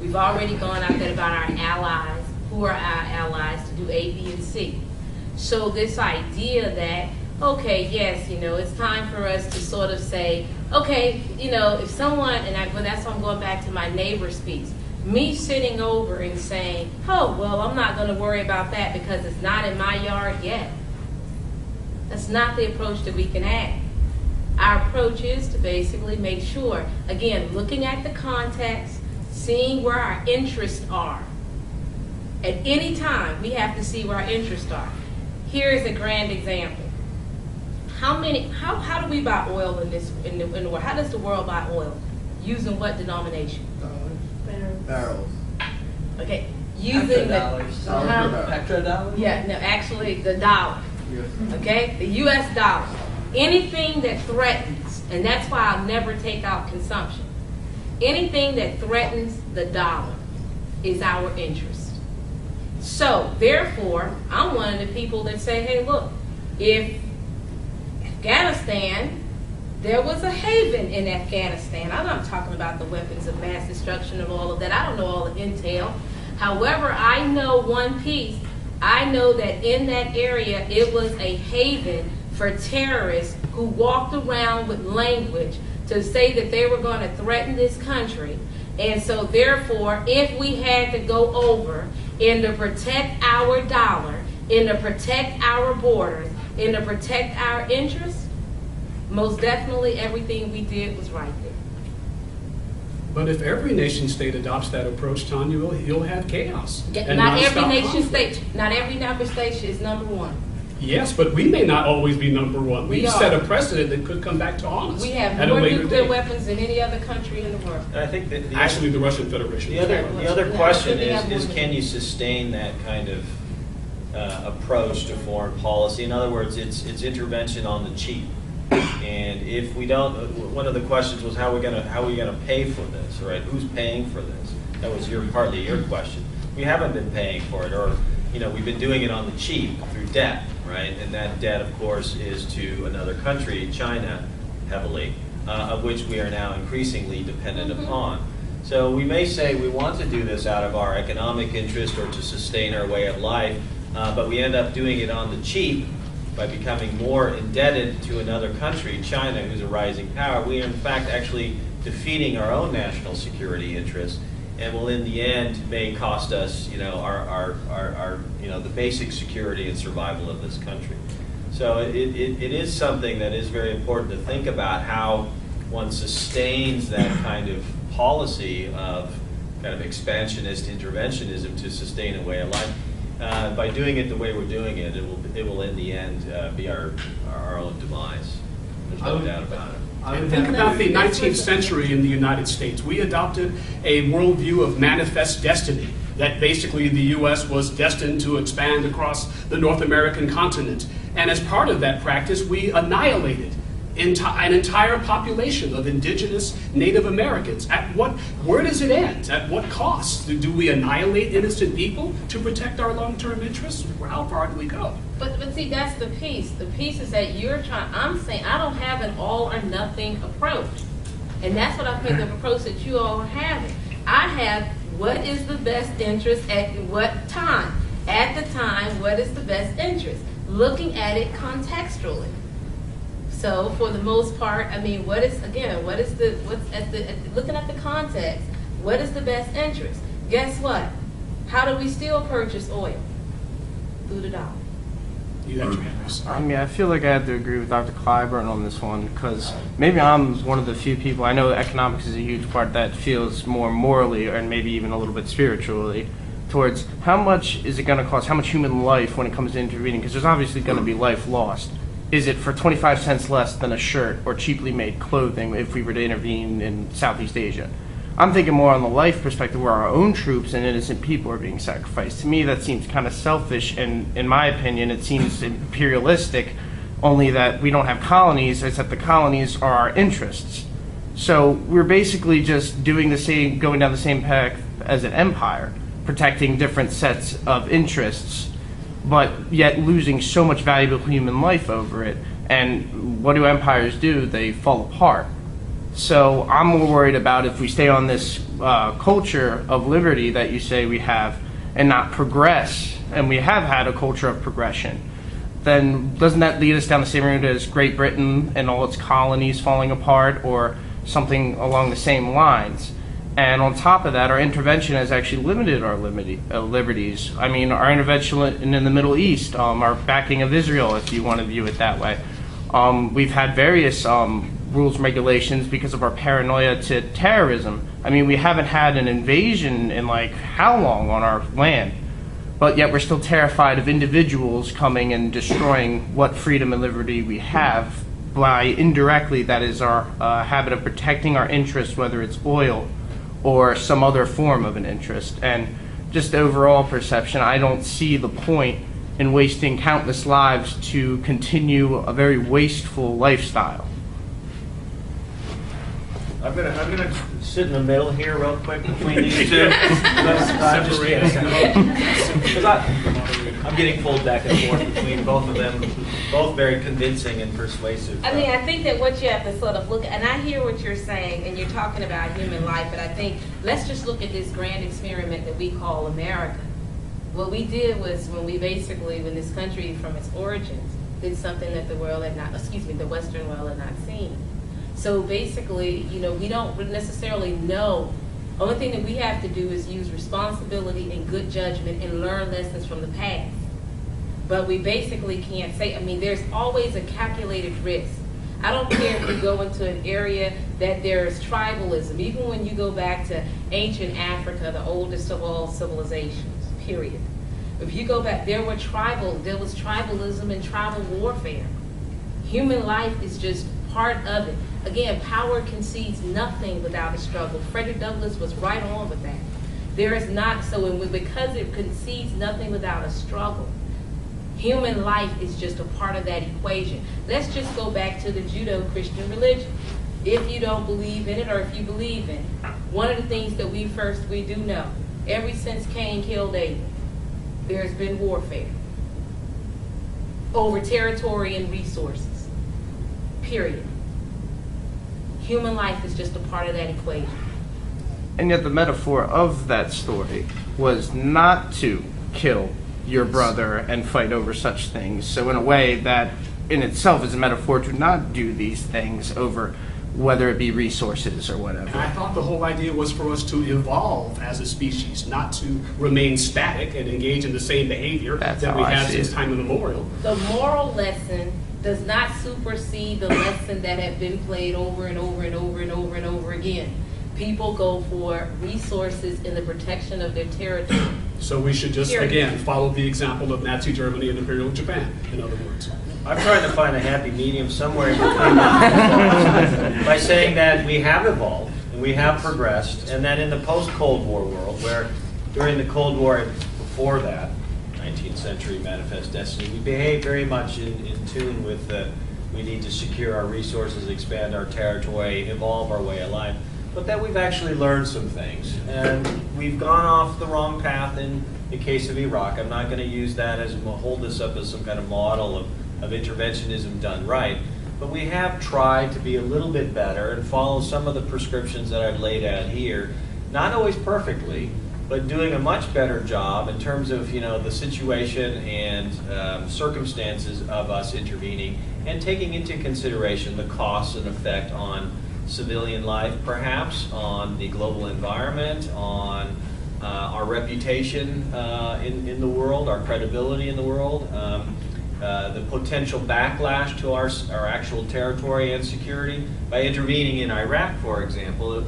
We've already gone out there about our allies, who are our allies, to do A, B, and C. So this idea that, okay, yes, it's time for us to sort of say, okay, if someone, well, that's why I'm going back to my neighbor speaks. Me sitting over and saying, oh, well, I'm not going to worry about that because it's not in my yard yet. That's not the approach that we can have. Our approach is to basically make sure, again, looking at the context, seeing where our interests are. At any time, we have to see where our interests are. Here is a grand example. How do we buy oil in the world? How does the world buy oil? Using what denomination? Barrels. Okay, using Petrodollar? Yeah, no, actually the dollar. Okay, the U.S. dollar. Anything that threatens, and that's why I'll never take out consumption. Anything that threatens the dollar is our interest. So, therefore, I'm one of the people that say, hey, look, if Afghanistan, there was a haven in Afghanistan. I'm not talking about the weapons of mass destruction and all of that. I don't know all the intel. However, I know one piece. I know that in that area, it was a haven for terrorists who walked around with language to say that they were going to threaten this country. And so, therefore, if we had to go over and to protect our dollar, and to protect our borders, and to protect our interests, most definitely everything we did was right there. But if every nation state adopts that approach, Tanya, you'll have chaos. Yeah, not every nation state. Not every number station is number one. Yes, but we may not always be number one. We've set a precedent that could come back to haunt us. We have more nuclear weapons than any other country in the world. I think that actually the Russian Federation. The other question is can you sustain that kind of approach to foreign policy? In other words, it's intervention on the cheap. And if we don't, one of the questions was how are we gonna pay for this, right? Who's paying for this? That was partly your question. We haven't been paying for it, or we've been doing it on the cheap through debt, right? And that debt, of course, is to another country, China, heavily, of which we are now increasingly dependent upon. So we may say we want to do this out of our economic interest or to sustain our way of life, but we end up doing it on the cheap by becoming more indebted to another country, China, who's a rising power. We are in fact actually defeating our own national security interests, and will in the end may cost us, our the basic security and survival of this country. So it is something that is very important to think about, how one sustains that kind of policy of kind of expansionist interventionism to sustain a way of life. By doing it the way we're doing it, it will in the end be our own demise. There's no doubt about it. Think about the 19th century in the United States. We adopted a worldview of manifest destiny, that basically the U.S. was destined to expand across the North American continent. And as part of that practice, we annihilated an entire population of indigenous Native Americans. Where does it end? At what cost? Do we annihilate innocent people to protect our long-term interests? How far do we go? But see, that's the piece. The piece is that I'm saying I don't have an all or nothing approach. And that's what I think the approach that you all are having. I have what is the best interest at what time. At the time, what is the best interest? Looking at it contextually. So for the most part, I mean, looking at the context, what is the best interest? Guess what? How do we still purchase oil? Through the dollar. I mean, I feel like I have to agree with Dr. Clyburn on this one, because maybe I'm one of the few people, I know economics is a huge part, that feels more morally and maybe even a little bit spiritually towards how much is it going to cost, how much human life when it comes to intervening, because there's obviously going to be life lost. Is it for 25 cents less than a shirt or cheaply made clothing if we were to intervene in Southeast Asia? I'm thinking more on the life perspective where our own troops and innocent people are being sacrificed. To me, that seems kind of selfish, and in my opinion, it seems imperialistic, only that we don't have colonies, it's that the colonies are our interests. So we're basically just doing the same, going down the same path as an empire, protecting different sets of interests, but yet losing so much valuable human life over it. And what do empires do? They fall apart. So I'm more worried about if we stay on this culture of liberty that you say we have and not progress, and we have had a culture of progression, then doesn't that lead us down the same route as Great Britain and all its colonies falling apart, or something along the same lines? And on top of that, our intervention has actually limited our liberties. I mean, our intervention in the Middle East, our backing of Israel, if you want to view it that way. We've had various rules and regulations because of our paranoia to terrorism. I mean, we haven't had an invasion in like how long on our land, but yet we're still terrified of individuals coming and destroying what freedom and liberty we have by indirectly, that is our habit of protecting our interests, whether it's oil or some other form of an interest. And just overall perception, I don't see the point in wasting countless lives to continue a very wasteful lifestyle. I'm gonna sit in the middle here real quick between these two. Because I'm getting pulled back and forth between both of them, both very convincing and persuasive. I mean, I think that what you have to sort of look at, and I hear what you're saying, and you're talking about human life, but I think let's just look at this grand experiment that we call America. What we did was when this country from its origins did something that the Western world had not seen. So basically, we don't necessarily know. Only thing that we have to do is use responsibility and good judgment and learn lessons from the past. But we basically can't say, there's always a calculated risk. I don't care if you go into an area that there's tribalism. Even when you go back to ancient Africa, the oldest of all civilizations, period. If you go back, there was tribalism and tribal warfare. Human life is just part of it. Again, power concedes nothing without a struggle. Frederick Douglass was right on with that. There is not, because it concedes nothing without a struggle, human life is just a part of that equation. Let's just go back to the Judeo-Christian religion. If you don't believe in it, or if you believe in it, one of the things that we do know, ever since Cain killed Abel, there's been warfare over territory and resources, period. Human life is just a part of that equation. And yet the metaphor of that story was not to kill your brother and fight over such things. So in a way, that in itself is a metaphor to not do these things over whether it be resources or whatever. And I thought the whole idea was for us to evolve as a species, not to remain static and engage in the same behavior that we have since time immemorial. The moral lesson does not supersede the lesson that have been played over and over and over and over and over again. People go for resources in the protection of their territory. So we should just, again, follow the example of Nazi Germany and Imperial Japan, in other words. I'm trying to find a happy medium somewhere in between by saying that we have evolved and we have progressed, and that in the post-Cold War world, where during the Cold War and before that, 19th century manifest destiny, we behaved very much in tune with we need to secure our resources, expand our territory, evolve our way of life. But that we've actually learned some things, and we've gone off the wrong path in the case of Iraq. I'm not going to use that as hold this up as some kind of model of interventionism done right, but we have tried to be a little bit better and follow some of the prescriptions that I've laid out here, not always perfectly, but doing a much better job in terms of the situation and circumstances of us intervening and taking into consideration the costs and effect on civilian life, perhaps, on the global environment, on our reputation in the world, our credibility in the world, the potential backlash to our actual territory and security. By intervening in Iraq, for example,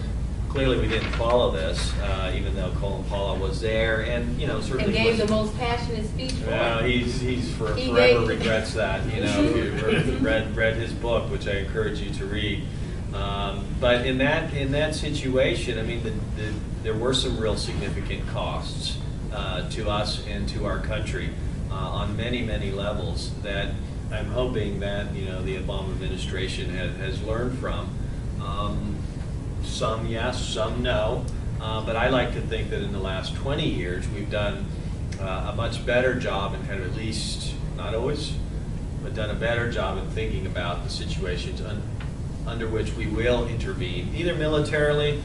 clearly we didn't follow this, even though Colin Powell was there, and certainly and gave the most passionate speech. Well, he forever regrets that. If you read his book, which I encourage you to read. But in that situation, there were some real significant costs to us and to our country on many levels that I'm hoping that the Obama administration has learned from. Some yes, some no. But I like to think that in the last 20 years we've done a much better job, and kind of, at least not always, but done a better job in thinking about the situations under which we will intervene, either militarily,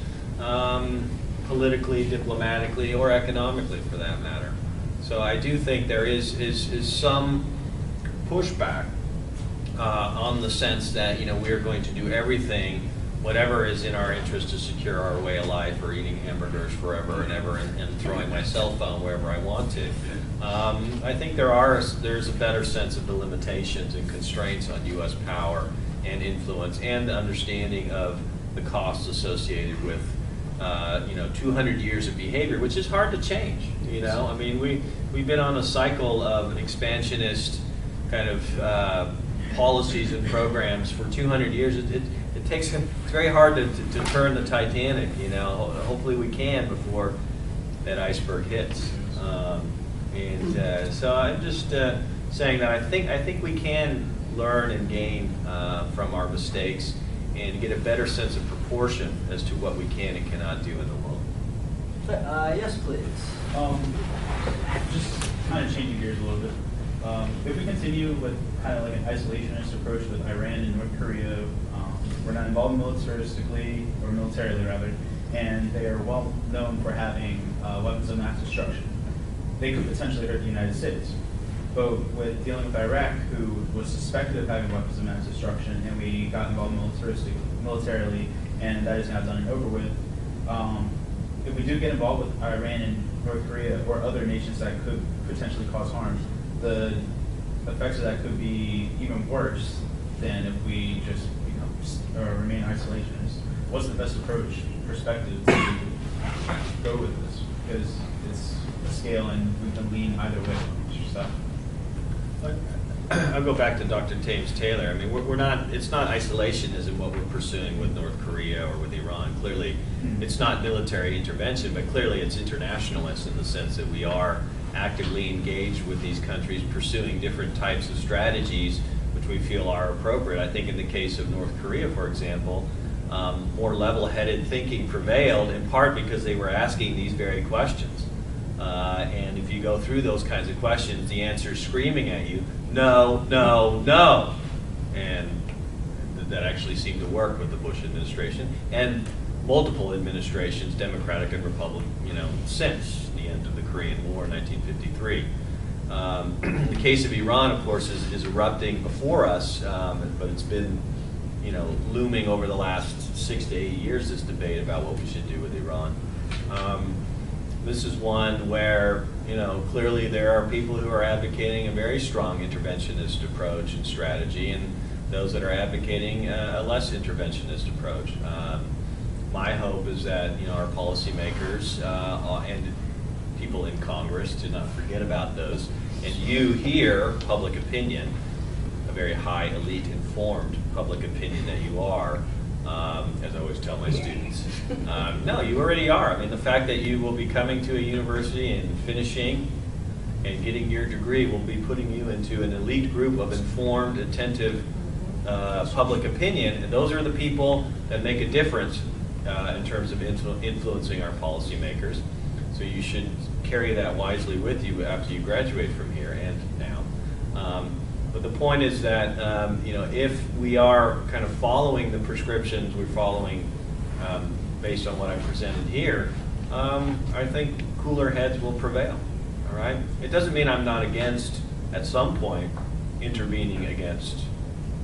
politically, diplomatically, or economically for that matter. So I do think there is some pushback on the sense that, you know, we're going to do everything, whatever is in our interest to secure our way of life, or eating hamburgers forever and ever and throwing my cell phone wherever I want to. I think there's a better sense of the limitations and constraints on U.S. power and influence, and the understanding of the costs associated with 200 years of behavior, which is hard to change. You know, I mean, we've been on a cycle of expansionist kind of policies and programs for 200 years. It takes, it's very hard to turn the Titanic. You know, hopefully we can before that iceberg hits. So I'm just saying that I think we can learn and gain from our mistakes and get a better sense of proportion as to what we can and cannot do in the world. Yes, please. Just kind of changing gears a little bit. If we continue with kind of like an isolationist approach with Iran and North Korea, we're not involved militaristically, or militarily rather, and they are well known for having weapons of mass destruction. They could potentially hurt the United States. But with dealing with Iraq, who was suspected of having weapons of mass destruction, and we got involved militarily, and that is now done and over with, if we do get involved with Iran and North Korea or other nations that could potentially cause harm, the effects of that could be even worse than if we just remain isolationist. What's the best perspective to go with this? Because it's a scale, and we can lean either way. I'll go back to Dr. James Taylor. I mean, we're not. It's not isolationism what we're pursuing with North Korea or with Iran. Clearly, it's not military intervention, but clearly it's internationalist in the sense that we are actively engaged with these countries, pursuing different types of strategies which we feel are appropriate. I think in the case of North Korea, for example, more level-headed thinking prevailed, in part because they were asking these very questions. And if you go through those kinds of questions, the answer is screaming at you, no, no, no. And that actually seemed to work with the Bush administration and multiple administrations, Democratic and Republican, since the end of the Korean War in 1953. The case of Iran, of course, is erupting before us, but it's been, looming over the last 6 to 8 years, this debate about what we should do with Iran. This is one where, clearly there are people who are advocating a very strong interventionist approach and strategy, and those that are advocating a less interventionist approach. My hope is that, our policymakers and people in Congress, to not forget about those, and you here, public opinion, a very high, elite, informed public opinion that you are, as I always tell my students. No, you already are. I mean, the fact that you will be coming to a university and finishing and getting your degree will be putting you into an elite group of informed, attentive public opinion, and those are the people that make a difference in terms of influencing our policymakers. So you should carry that wisely with you after you graduate from here and now. But the point is that if we are kind of following the prescriptions we're following based on what I presented here, I think cooler heads will prevail. All right. It doesn't mean I'm not against, at some point, intervening against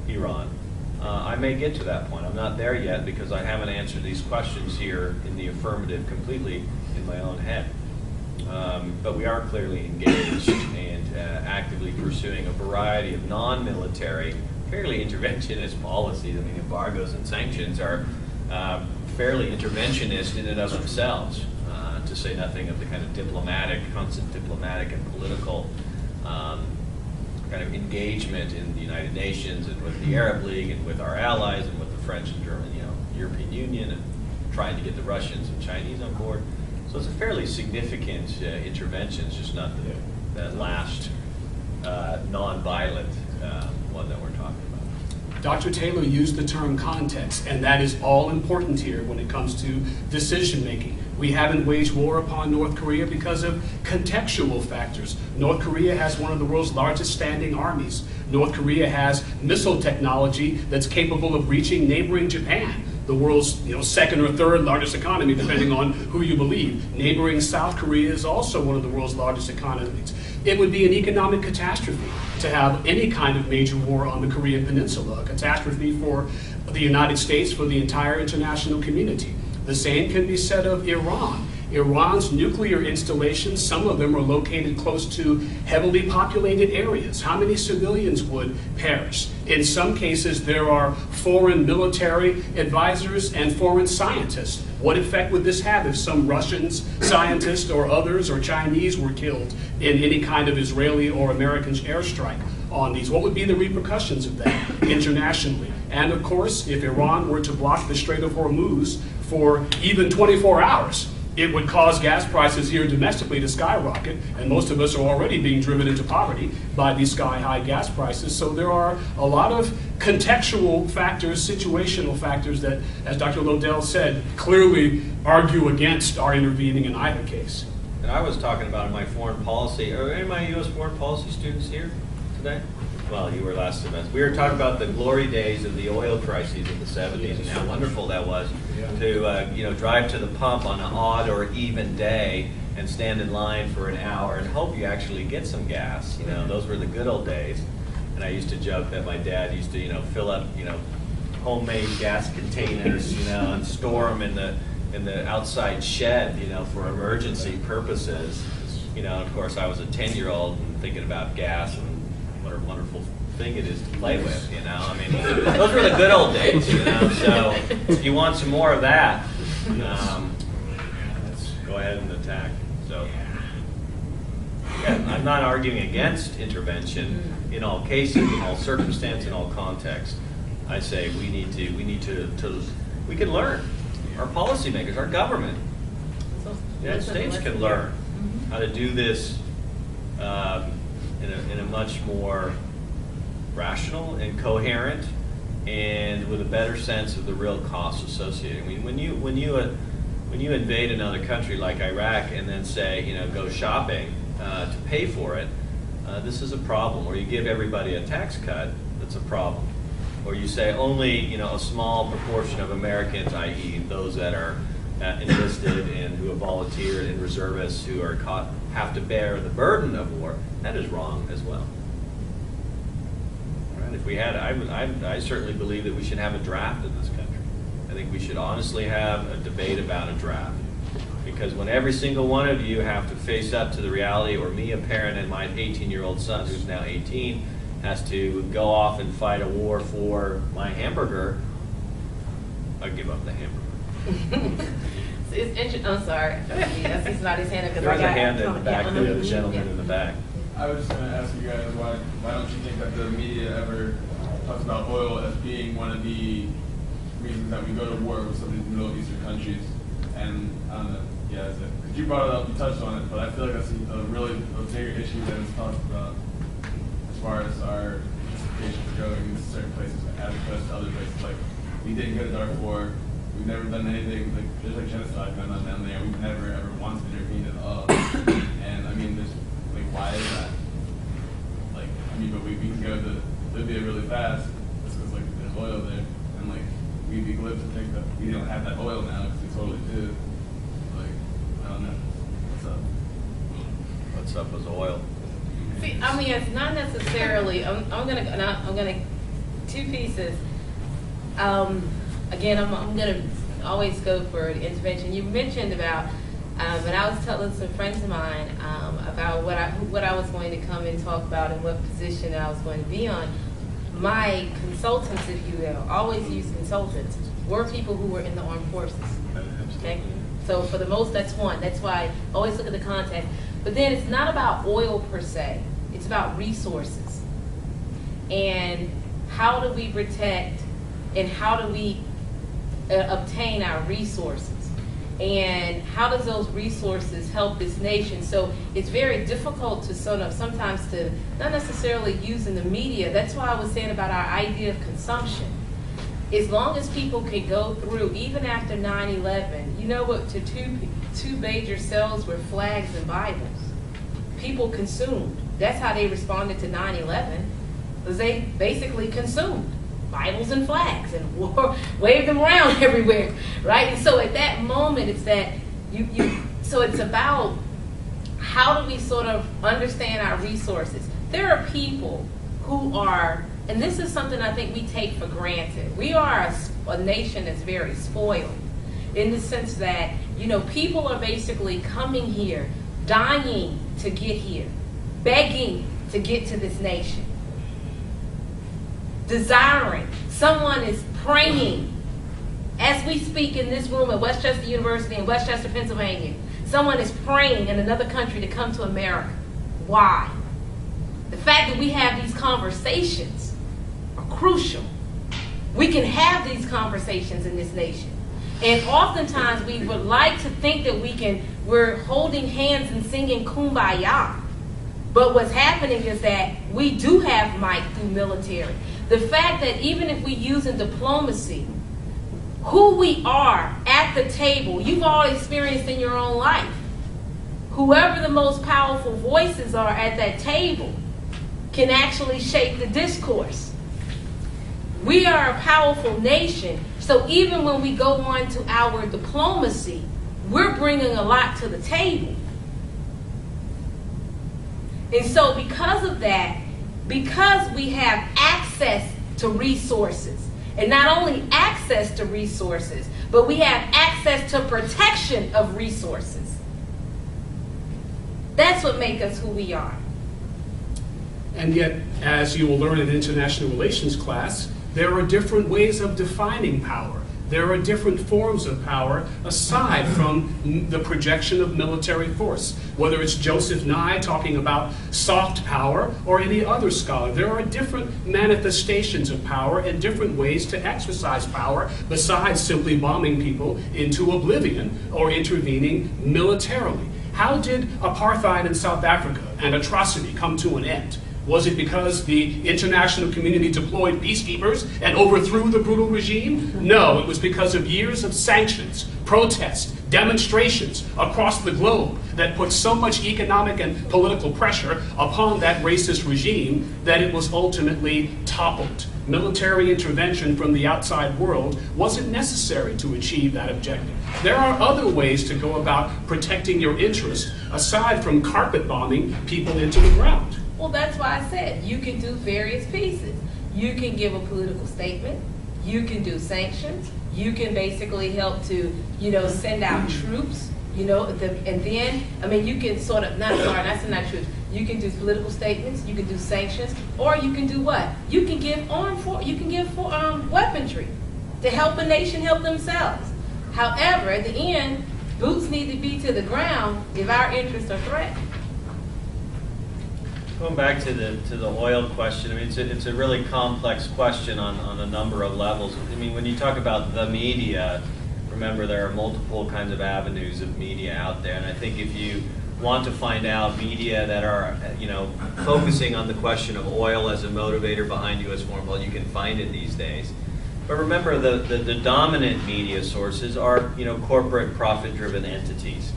Iran. I may get to that point. I'm not there yet because I haven't answered these questions here in the affirmative completely in my own head. But we are clearly engaged and actively pursuing a variety of non-military, fairly interventionist policies. I mean, embargoes and sanctions are fairly interventionist in and of themselves, to say nothing of the kind of constant diplomatic and political kind of engagement in the United Nations and with the Arab League and with our allies and with the French and German, European Union, and trying to get the Russians and Chinese on board. So it's a fairly significant intervention. It's just not that last non-violent one that we're talking about. Dr. Taylor used the term context, and that is all important here when it comes to decision making. We haven't waged war upon North Korea because of contextual factors. North Korea has one of the world's largest standing armies. North Korea has missile technology that's capable of reaching neighboring Japan, the world's second or third largest economy, depending on who you believe. Neighboring South Korea is also one of the world's largest economies. It would be an economic catastrophe to have any kind of major war on the Korean Peninsula, a catastrophe for the United States, for the entire international community. The same can be said of Iran. Iran's nuclear installations, some of them are located close to heavily populated areas. How many civilians would perish? In some cases, there are foreign military advisors and foreign scientists. What effect would this have if some Russian scientists or others or Chinese were killed in any kind of Israeli or American airstrike on these? What would be the repercussions of that internationally? And of course, if Iran were to block the Strait of Hormuz for even 24 hours, it would cause gas prices here domestically to skyrocket, and most of us are already being driven into poverty by these sky-high gas prices. So there are a lot of contextual factors, situational factors that, as Dr. Loedel said, clearly argue against our intervening in either case. And I was talking about in my foreign policy, are any of my U.S. foreign policy students here today? Well, you were last semester. We were talking about the glory days of the oil crises of the 70s and how wonderful that was to drive to the pump on an odd or even day and stand in line for an hour and hope you actually get some gas. Those were the good old days. And I used to joke that my dad used to fill up homemade gas containers and store them in the outside shed for emergency purposes. Of course, I was a 10-year-old and thinking about gas and what a wonderful thing it is to play with, I mean, those were the good old days, so if you want some more of that, let's go ahead and attack. So, yeah, I'm not arguing against intervention in all cases, in all circumstances, in all contexts. I say we can learn. Our policymakers, our government, the United States can learn how to do this in a much more rational and coherent and with a better sense of the real costs associated. I mean, when you invade another country like Iraq and then say, go shopping to pay for it, this is a problem. Or you give everybody a tax cut, that's a problem. Or you say only, a small proportion of Americans, i.e. those that are enlisted and who have volunteered and reservists who are have to bear the burden of war, that is wrong as well. Right? If we had, I certainly believe that we should have a draft in this country. I think we should honestly have a debate about a draft. Because when every single one of you have to face up to the reality, or me, a parent, and my 18-year-old son, who's now 18, has to go off and fight a war for my hamburger, I give up the hamburger. It's interesting. I'm sorry. I see somebody's hand up. There's a hand in the back, the gentleman in the back. I was just going to ask you guys, why don't you think that the media ever talks about oil as being one of the reasons that we go to war with some of these Middle Eastern countries? And I don't know, because you brought it up, you touched on it, but I feel like that's a bigger issue than it's talked about as far as our justifications going in certain places as opposed to other places. Like, we didn't go to Darfur. We've never done anything, there's genocide going on down there. We've never ever once intervened at all. And I mean, why is that? But we can go to Libya really fast just because there's oil there. And we'd be glib to think that we don't have that oil now because we totally do. I don't know. What's up? What's up with oil? See, I mean, it's not necessarily, I'm gonna, two pieces. Again, I'm going to always go for the intervention. You mentioned about, and I was telling some friends of mine about what I was going to come and talk about and what position I was going to be on. My consultants, if you will, always use consultants, were people who were in the armed forces. Okay? So for the most, that's one. That's why I always look at the context. But then it's not about oil per se. It's about resources. And how do we protect and how do we obtain our resources, and how does those resources help this nation? So it's very difficult to sometimes to not necessarily use in the media. That's why I was saying about our idea of consumption. as long as people could go through, even after 9/11, you know what, to two major cells were flags and Bibles. People consumed. That's how they responded to 9/11, was they basically consumed Bibles and flags and waved them around everywhere, right? And so at that moment, it's that so it's about how do we sort of understand our resources. There are people who are, and this is something I think we take for granted. We are a nation that's very spoiled in the sense that, you know, people are basically coming here, dying to get here, begging to get to this nation, desiring. Someone is praying as we speak in this room at Westchester University in Westchester, Pennsylvania. Someone is praying in another country to come to America. Why? The fact that we have these conversations are crucial. We can have these conversations in this nation. And oftentimes we would like to think that we're holding hands and singing Kumbaya. But what's happening is that we do have might through military. The fact that even if we use in diplomacy, who we are at the table, you've all experienced in your own life. Whoever the most powerful voices are at that table can actually shape the discourse. We are a powerful nation, so even when we go on to our diplomacy, we're bringing a lot to the table. And so because of that, because we have access to resources, and not only access to resources, but we have access to protection of resources. That's what makes us who we are. And yet, as you will learn in international relations class, there are different ways of defining power. There are different forms of power aside from the projection of military force. Whether it's Joseph Nye talking about soft power or any other scholar, there are different manifestations of power and different ways to exercise power besides simply bombing people into oblivion or intervening militarily. How did apartheid in South Africa, an atrocity, come to an end? Was it because the international community deployed peacekeepers and overthrew the brutal regime? No, it was because of years of sanctions, protests, demonstrations across the globe that put so much economic and political pressure upon that racist regime that it was ultimately toppled. Military intervention from the outside world wasn't necessary to achieve that objective. There are other ways to go about protecting your interests aside from carpet bombing people into the ground. Well, that's why I said you can do various pieces. You can give a political statement. You can do sanctions. You can basically help to, send out troops, and then, you can sort of, that's not true. You can do political statements. You can do sanctions, or you can do what? You can give weaponry to help a nation help themselves. However, at the end, boots need to be to the ground if our interests are threatened. Going back to the oil question, it's a really complex question on a number of levels. When you talk about the media, remember there are multiple kinds of avenues of media out there, and I think if you want to find out media that are, focusing on the question of oil as a motivator behind U.S. foreign policy, you can find it these days. But remember, the dominant media sources are, corporate profit-driven entities.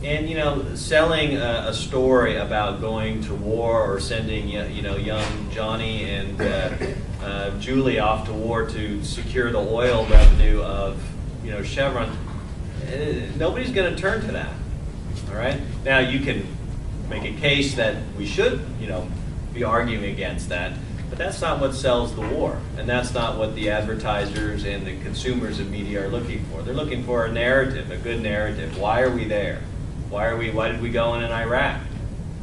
And, selling a story about going to war or sending, young Johnny and Julie off to war to secure the oil revenue of, Chevron, nobody's going to turn to that, all right? Now, you can make a case that we should, be arguing against that, but that's not what sells the war, and that's not what the advertisers and the consumers of media are looking for. They're looking for a narrative, a good narrative. Why are we there? Why did we go in Iraq?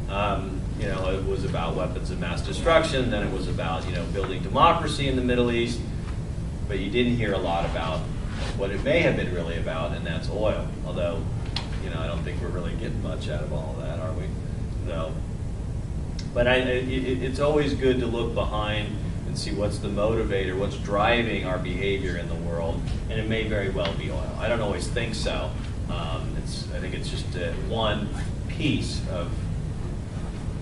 It was about weapons of mass destruction, then it was about, building democracy in the Middle East, but you didn't hear a lot about what it may have been really about, and that's oil. Although, I don't think we're really getting much out of all of that, are we? No. But it's always good to look behind and see what's the motivator, what's driving our behavior in the world, and it may very well be oil. I don't always think so. I think it's just one piece of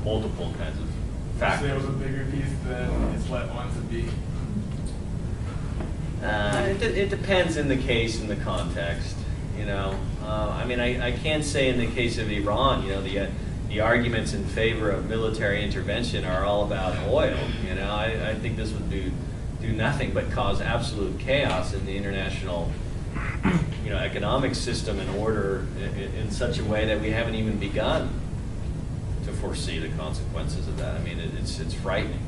multiple kinds of factors. It was a bigger piece than it's let on to be. It depends in the case, in the context. You know, I mean, I can't say in the case of Iran, you know, the arguments in favor of military intervention are all about oil. You know, I think this would do nothing but cause absolute chaos in the international, you know, economic system and order in such a way that we haven't even begun to foresee the consequences of that. I mean, it's frightening.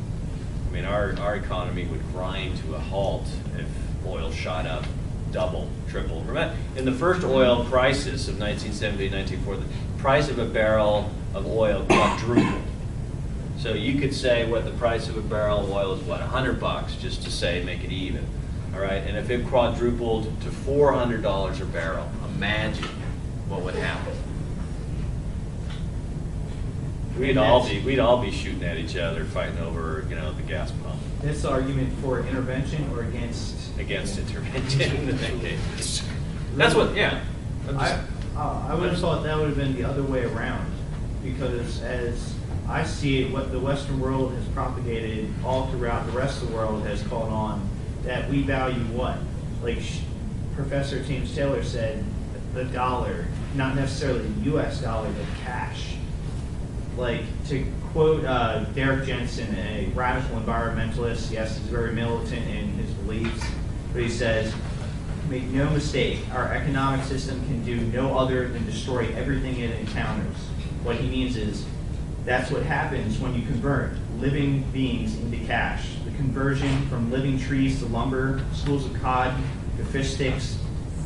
I mean, our economy would grind to a halt if oil shot up double, triple. Remember, in the first oil crisis of 1970, 1904, the price of a barrel of oil quadrupled. So you could say what the price of a barrel of oil is, what, $100, just to say, make it even. All right, and if it quadrupled to $400 a barrel, imagine what would happen. We'd all be shooting at each other, fighting over, you know, the gas pump. This argument for intervention or against Intervention in that case. That's what, yeah. I would have thought that would have been the other way around, because as I see it, what the Western world has propagated all throughout the rest of the world has caught on that we value what? Like Professor James Taylor said, the dollar, not necessarily the US dollar, but cash. Like, to quote Derek Jensen, a radical environmentalist, yes, he's very militant in his beliefs, but he says, make no mistake, our economic system can do no other than destroy everything it encounters. What he means is, that's what happens when you convert living beings into cash. The conversion from living trees to lumber, schools of cod to fish sticks,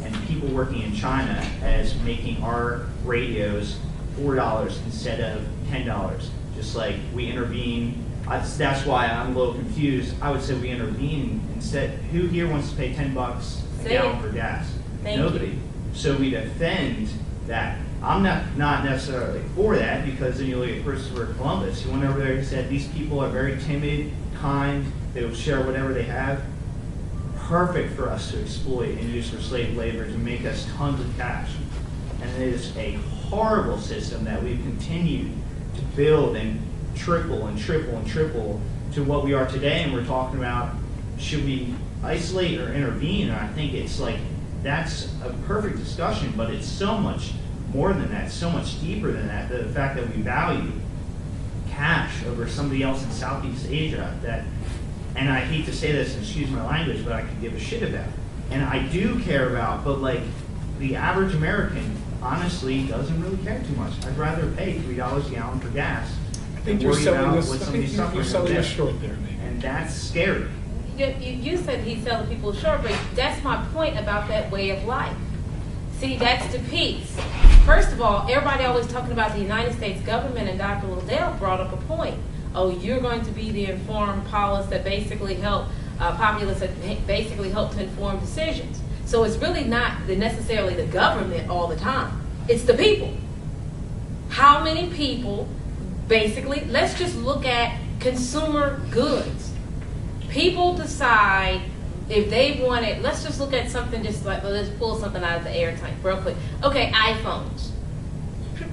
and people working in China as making our radios $4 instead of $10. Just like we intervene. That's why I'm a little confused. I would say we intervene instead. Who here wants to pay $10 a gallon for gas? Nobody. So we defend that. I'm not necessarily for that, because then you look at Christopher Columbus. He went over there and said, these people are very timid, kind, they will share whatever they have. Perfect for us to exploit and use for slave labor to make us tons of cash. And it is a horrible system that we've continued to build and triple and triple and triple to what we are today. And we're talking about, should we isolate or intervene? And I think it's like, that's a perfect discussion, but it's so much more than that, so much deeper than that. The fact that we value cash over somebody else in Southeast Asia, that, and I hate to say this, and excuse my language, but I could give a shit about. And I do care about, but like the average American honestly doesn't really care too much. I'd rather pay $3 a gallon for gas. I think you're selling us short there, maybe. And that's scary. You said he's selling people short, but that's my point about that way of life. See, that's the piece. First of all, everybody always talking about the United States government, and Dr. Loedel brought up a point. Oh, you're going to be the informed populace that basically help basically help to inform decisions. So it's really not necessarily the government all the time. It's the people. How many people, basically, let's just look at consumer goods. People decide if they want it. Let's just look at something, just like, let's pull something out of the air tank real quick. Okay, iPhones.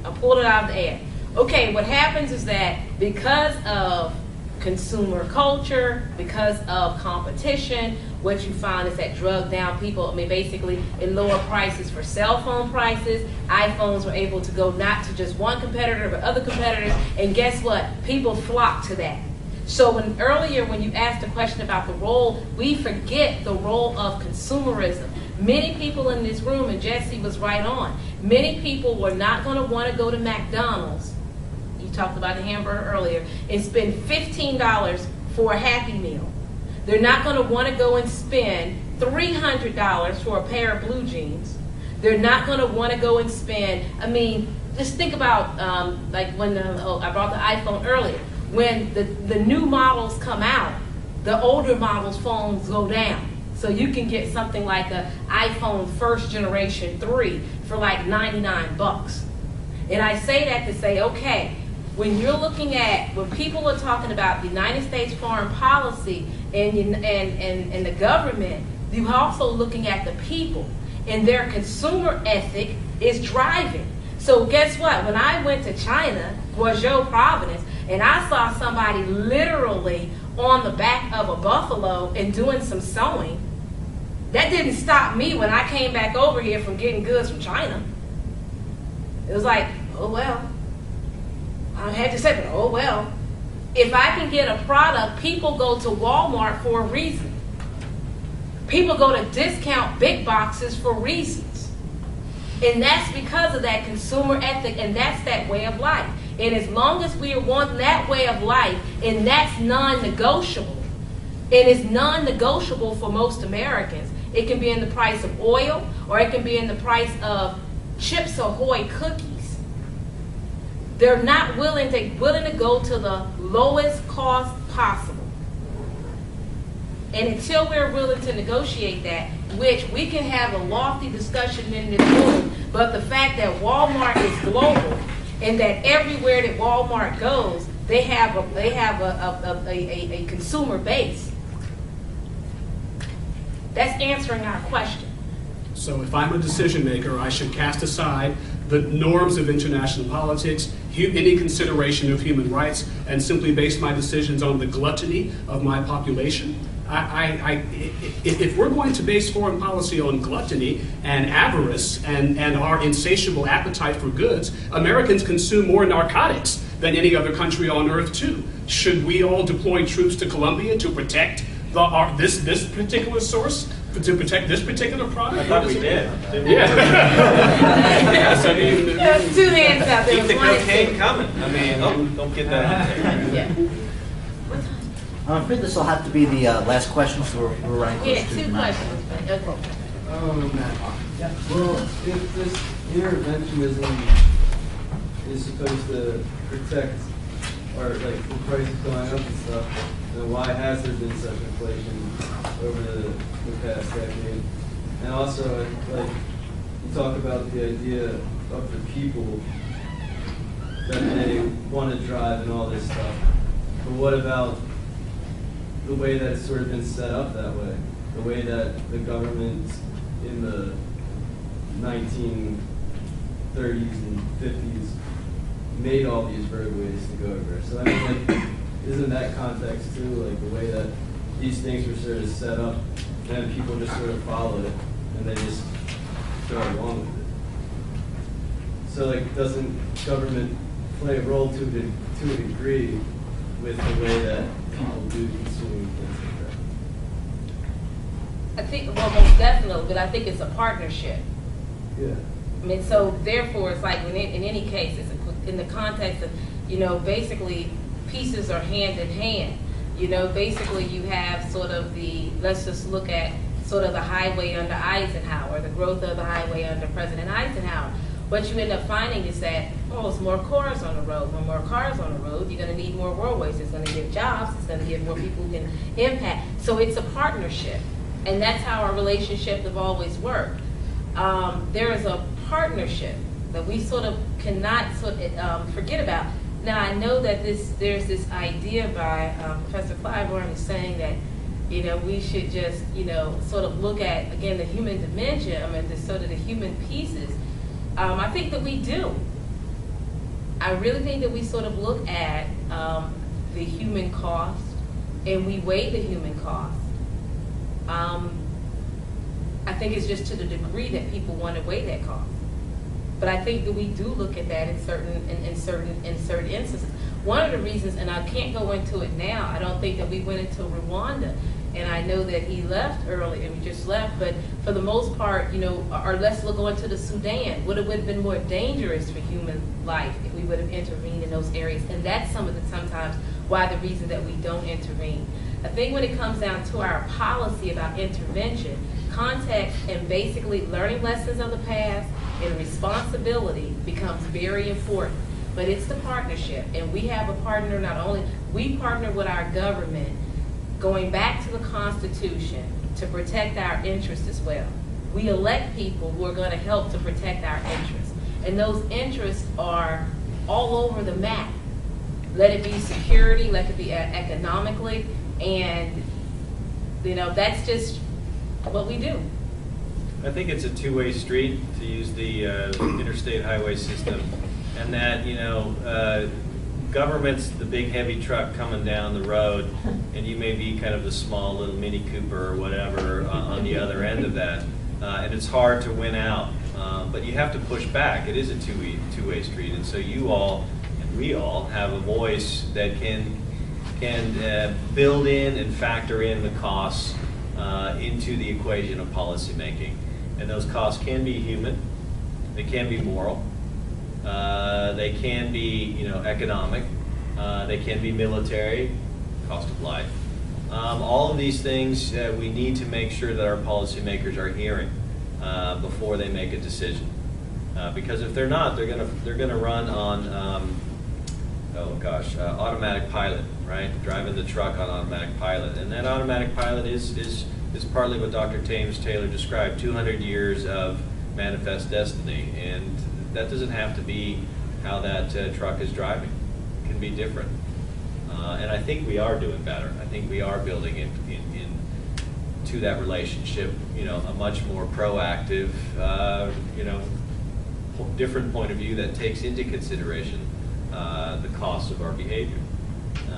I pulled it out of the air. Okay, what happens is that because of consumer culture, because of competition, what you find is that drug down people. I mean, basically, in lower prices for cell phone prices, iPhones were able to go not to just one competitor, but other competitors. And guess what? People flock to that. So earlier when you asked the question about the role, we forget the role of consumerism. Many people in this room, and Jesse was right on, many people were not going to want to go to McDonald's, you talked about the hamburger earlier, and spend $15 for a Happy Meal. They're not going to want to go and spend $300 for a pair of blue jeans. They're not going to want to go and spend, I mean, just think about like when I brought the iPhone earlier. When the new models come out, the older models' phones go down. So you can get something like an iPhone first generation 3 for like $99. And I say that to say, okay, when you're looking at, when people are talking about the United States foreign policy and the government, you're also looking at the people. And their consumer ethic is driving. So guess what? When I went to China, Guangzhou province, and I saw somebody literally on the back of a buffalo and doing some sewing, That didn't stop me when I came back over here from getting goods from China. It was like, oh well. I had to say, but oh well. If I can get a product, people go to Walmart for a reason. People go to discount big boxes for reasons. And that's because of that consumer ethic, and that's that way of life. And as long as we want that way of life, and that's non-negotiable, and it's non-negotiable for most Americans. It can be in the price of oil, or it can be in the price of Chips Ahoy cookies. They're not willing to go to the lowest cost possible. And until we're willing to negotiate that, which we can have a lofty discussion in this room, but the fact that Walmart is global and that everywhere that Walmart goes, they have a consumer base. That's answering our question. So if I'm a decision maker, I should cast aside the norms of international politics, any consideration of human rights, and simply base my decisions on the gluttony of my population. If we're going to base foreign policy on gluttony and avarice and our insatiable appetite for goods, Americans consume more narcotics than any other country on earth too. Should we all deploy troops to Colombia to protect this particular source, to protect this particular product? I thought we did. Yeah. Yes, I mean, There's two hands out there. Keep the One is- cocaine coming. I mean, don't get that on there. Yeah. I'm afraid this will have to be the last question, so we're running close Yeah, to two nine. questions. Okay. Well, if this interventionism is supposed to protect, or like the prices going up and stuff, then why has there been such inflation over the past decade? And also, like, you talk about the idea of the people that they want to drive and all this stuff, but what about the way that it's sort of been set up that way? The way that the government in the 1930s and 50s made all these roadways to go over. So I mean, like, isn't that context too, like the way that these things were sort of set up, and people just sort of followed it, and they just go along with it. So like, doesn't government play a role to a degree with the way that people do consume things like that? I think, well, most definitely, but I think it's a partnership. Yeah. I mean, so therefore, it's like in any case, it's in the context of, basically pieces are hand in hand. Basically you have sort of let's just look at sort of the highway under Eisenhower, the growth of the highway under President Eisenhower. What you end up finding is that, there's more cars on the road. When more cars on the road, you're going to need more roadways. It's going to give jobs. It's going to give more people who can impact. So it's a partnership. And that's how our relationships have always worked. There is a partnership that we sort of cannot forget about. Now, I know that there's this idea by Professor Clyburn who's saying that, we should just, sort of look at, again, the human dimension, the sort of the human pieces. I think that we do. I really think that we sort of look at the human cost, and we weigh the human cost. I think it's just to the degree that people want to weigh that cost. But I think that we do look at that in certain instances. One of the reasons, and I can't go into it now, I don't think that we went into Rwanda, and I know that he left early, and we just left, but for the most part, or let's go into the Sudan. Would it have been more dangerous for human life if we would have intervened in those areas? And that's sometimes why the reason that we don't intervene. I think when it comes down to our policy about intervention, context and basically learning lessons of the past and responsibility becomes very important. But it's the partnership, and we have a partner. Not only we partner with our government, going back to the Constitution to protect our interests as well. We elect people who are going to help to protect our interests, and those interests are all over the map. Let it be security, let it be economically, and that's just what we do. I think it's a two-way street, to use the interstate highway system, and that government's the big heavy truck coming down the road, and you may be kind of the small little Mini Cooper or whatever on the other end of that. And it's hard to win out, but you have to push back. It is a two-way street, and so you all and we all have a voice that can build in and factor in the costs into the equation of policymaking. And those costs can be human, they can be moral, they can be economic, they can be military, cost of life. All of these things we need to make sure that our policymakers are hearing before they make a decision. Because if they're not, they're gonna run on automatic pilot, right? Driving the truck on automatic pilot, and that automatic pilot is partly what Dr. Taylor described: 200 years of manifest destiny, and that doesn't have to be how that truck is driving. It can be different, and I think we are doing better. I think we are building in to that relationship, a much more proactive, different point of view that takes into consideration the cost of our behavior.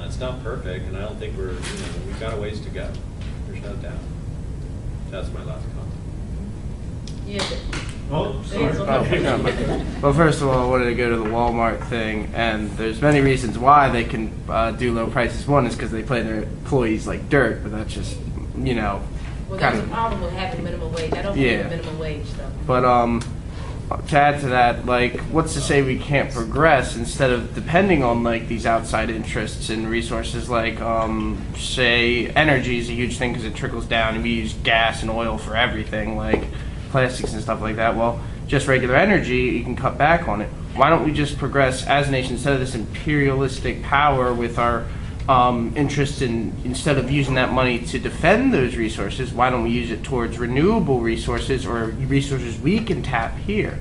It's not perfect, and I don't think we've got a ways to go. There's no doubt. That's my last comment. Yeah. Oh, sorry. Well, first of all, I wanted to go to the Walmart thing, and there's many reasons why they can do low prices. One is because they pay their employees like dirt, but that's just, Well, kind there's a problem with having minimum wage. I don't believe in minimum wage, though. But to add to that, what's to say we can't progress instead of depending on these outside interests and resources? Say energy is a huge thing because it trickles down, and we use gas and oil for everything, like plastics and stuff like that. Well, just regular energy, you can cut back on it. Why don't we just progress as a nation instead of this imperialistic power with our interest instead of using that money to defend those resources, why don't we use it towards renewable resources or resources we can tap here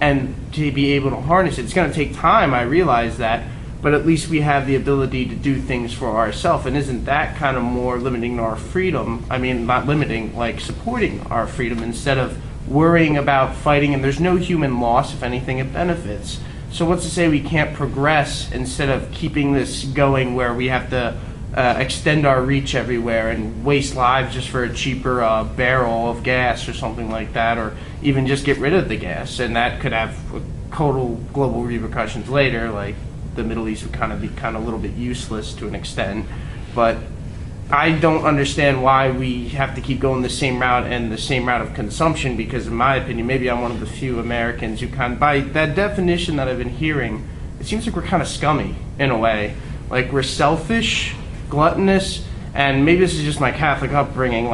and to be able to harness it? It's going to take time, I realize that, but at least we have the ability to do things for ourselves. And isn't that kind of more limiting our freedom? I mean, not limiting, supporting our freedom instead of worrying about fighting, and there's no human loss. If anything, it benefits. So what's to say we can't progress instead of keeping this going where we have to extend our reach everywhere and waste lives just for a cheaper barrel of gas or something like that, or even just get rid of the gas? And that could have total global repercussions later, like the Middle East would kind of be a little bit useless to an extent. But I don't understand why we have to keep going the same route and the same route of consumption, because in my opinion, maybe I'm one of the few Americans who by that definition that I've been hearing, it seems like we're kind of scummy in a way. We're selfish, gluttonous, and maybe this is just my Catholic upbringing,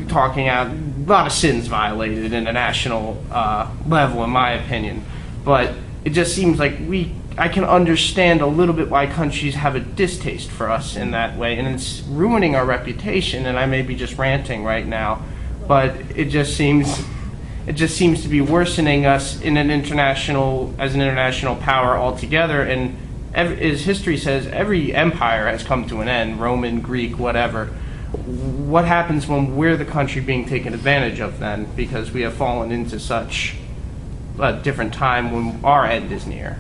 talking out, a lot of sins violated in a national level, in my opinion. But it just seems like I can understand a little bit why countries have a distaste for us in that way, and it's ruining our reputation. And I may be just ranting right now, but it just seems to be worsening us in as an international power altogether. And as history says, every empire has come to an end, Roman, Greek, whatever. What happens when we're the country being taken advantage of then, because we have fallen into such a different time when our end is near?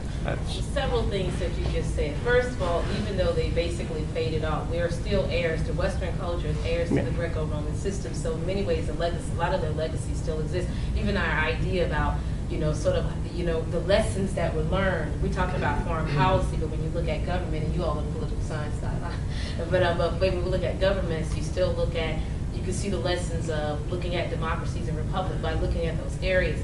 Several things that you just said. First of all, even though they basically faded off, we are still heirs to Western culture, heirs to the Greco-Roman system. So in many ways, a lot of their legacy still exists. Even our idea about, the lessons that were learned. We talked about foreign policy, but when you look at government, and you all are political science style, but when we look at governments, you can see the lessons of looking at democracies and republics by looking at those areas.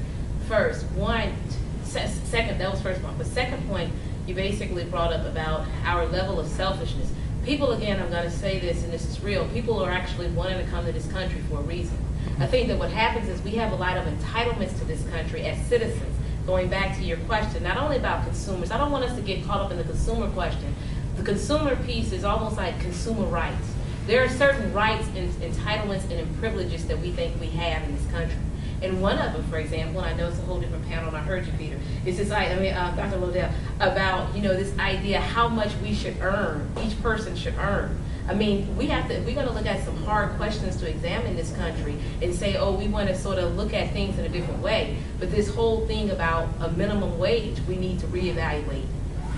Second, that was first point. But second point, you basically brought up about our level of selfishness. People, again, I'm going to say this, and this is real, people are actually wanting to come to this country for a reason. I think that what happens is we have a lot of entitlements to this country as citizens. Going back to your question, not only about consumers, I don't want us to get caught up in the consumer question. The consumer piece is almost like consumer rights. There are certain rights and entitlements and privileges that we think we have in this country. And one of them, for example, and I know it's a whole different panel, and I heard you, Peter, is this, Dr. Loedel, about, this idea how much we should earn, each person should earn. I mean, we're going to look at some hard questions to examine this country and say, we want to sort of look at things in a different way. But this whole thing about a minimum wage, we need to reevaluate.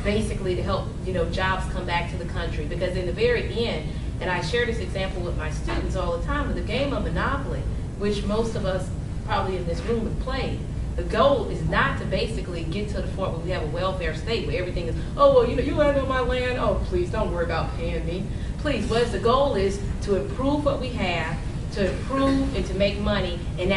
basically to help, jobs come back to the country. Because in the very end, and I share this example with my students all the time, with the game of Monopoly, which most of us probably in this room have played, the goal is not to basically get to the point where we have a welfare state where everything is, oh, well, you land on my land, oh, please don't worry about paying me. Please, the goal is to improve what we have, to improve and to make money, and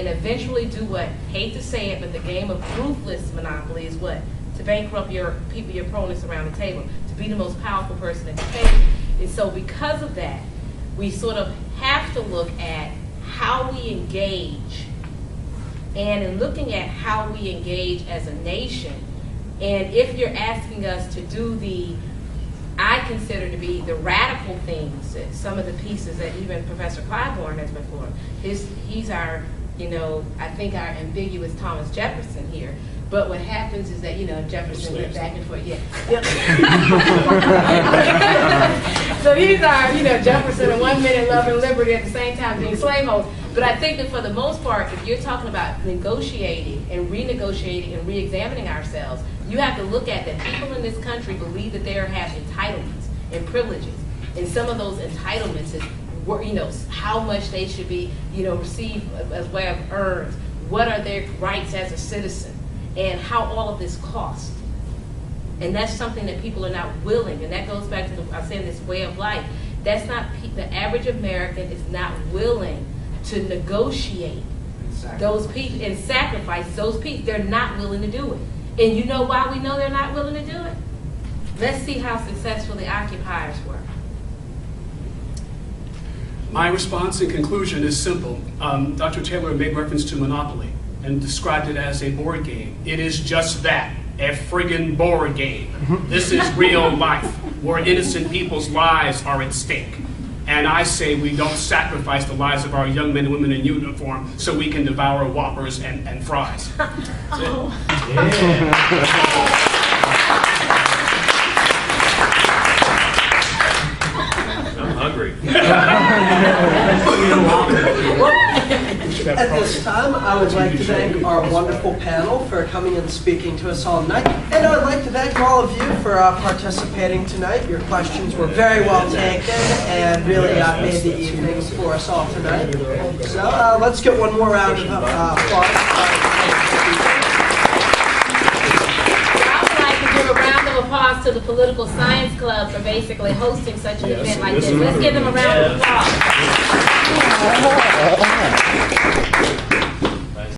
eventually do what? Hate to say it, but the game of ruthless monopoly is what? To bankrupt your opponents around the table, to be the most powerful person at the table. And so because of that, we sort of have to look at how we engage. And in looking at how we engage as a nation, and if you're asking us to do I consider to be the radical things, some of the pieces that even Professor Clyburn has been for. He's our, I think our ambiguous Thomas Jefferson here. But what happens is that, Jefferson went back and forth, yeah. So he's our, Jefferson in 1 minute, love and liberty at the same time being slaveholders. But I think that for the most part, if you're talking about negotiating and renegotiating and re-examining ourselves, you have to look at that people in this country believe that they have entitlements and privileges. And some of those entitlements is, how much they should be, receive as way of earned. What are their rights as a citizen? And how all of this costs. And that's something that people are not willing. And that goes back to I said this way of life. That's not, the average American is not willing to negotiate those people and sacrifice those people. They're not willing to do it. And you know why we know they're not willing to do it? Let's see how successful the occupiers were. My response in conclusion is simple. Dr. Taylor made reference to Monopoly and described it as a board game. It is just that, a friggin' board game. This is real life, where innocent people's lives are at stake. And I say we don't sacrifice the lives of our young men and women in uniform so we can devour Whoppers and fries. That's it. I'm hungry. At this time, I would like to thank our wonderful panel for coming and speaking to us all tonight. And I would like to thank all of you for participating tonight. Your questions were very well taken and really made the evening for us all tonight. So let's get one more round of applause. A round of applause to the Political Science Club for basically hosting such an event like this. Let's give them a round of applause.